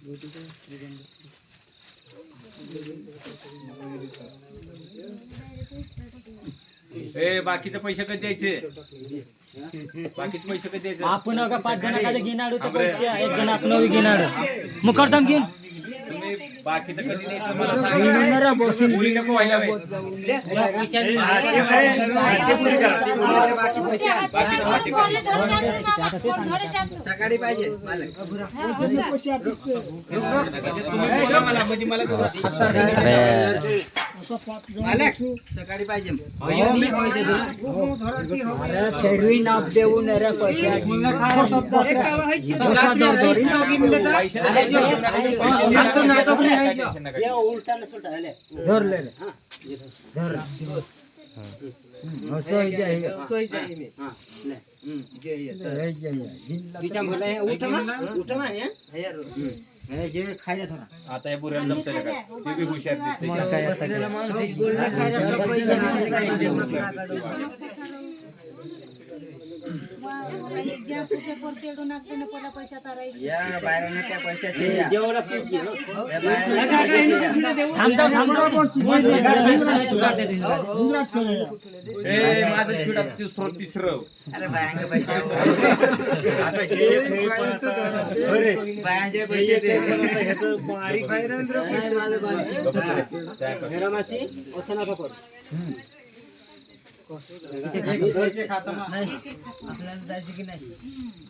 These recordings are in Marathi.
ए बाकीचे पैसे कधी द्यायचे? बाकीचे पैसे कधी द्यायचे? आपण का 5 जण का घेणार तो पैसे एक जण आपण घेणार मुकरदम घेऊन तुम्ही बाकीचं कधी द्यायचं मला सांगा. बोली नको व्हायला बाई. सकाळी पाहिजे तुम्ही बोला मला म्हणजे मला मालक सकाळी पाहिजे आता या पुऱ्याला जमतंय का? ते बी हुशार दिसते. या बाहेर काय पैशाचे ए माझं शिवडा तिसरं. अरे बायांचे पैसे बायांचे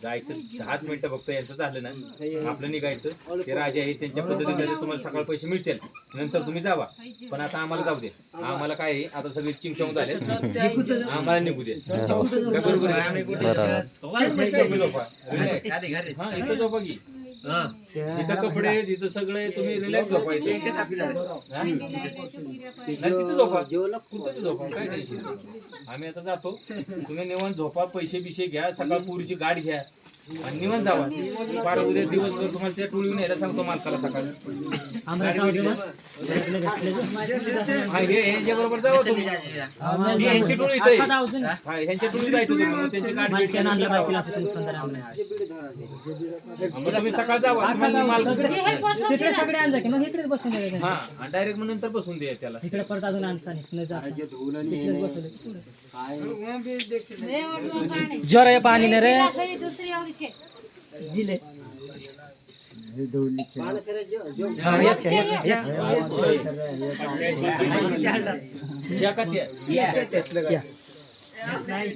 जायचं 10 मिनिटं फक्त यांचं झालं ना आपलं निघायचं. ते राजे आहे त्यांच्या पद्धतीने तुम्हाला सकाळ पैसे मिळतील नंतर तुम्ही जावा. पण आता आम्हाला जाऊ दे. आम्हाला काय आहे आता सगळे चिंगचोंग झाले आम्हाला निघू दे. काय बरोबर आहे? इथं झोपा की इथं कपडे तिथं सगळे तुम्ही रिलॅक्स झोपायचे. तिथं झोपा कुठं झोपा काय टेन्शन. आम्ही आता जातो तुम्ही निवांत झोपा. पैसे बिशे घ्या सकाळ पुरीची गाठ घ्या आणि निवांत जावा. बारा उद्या दिवसभर तुम्हाला त्या टोळी न्यायला सांगतो मालकाला सकाळी. ह्यांच्या बरोबर जावा तुम्ही. ह्यांची टोळी ह्यांच्या टोळी जायचं तुम्ही मग त्यांची गाठ तुम्ही सकाळ जावा. तिकडे सगळे आणलं की मग इकडेच बसून द्यायचं. हा आणि डायरेक्ट मग नंतर बसून द्या त्याला. इकडे परत अजून आणसा जरा पाणी नाही रे दिले नाही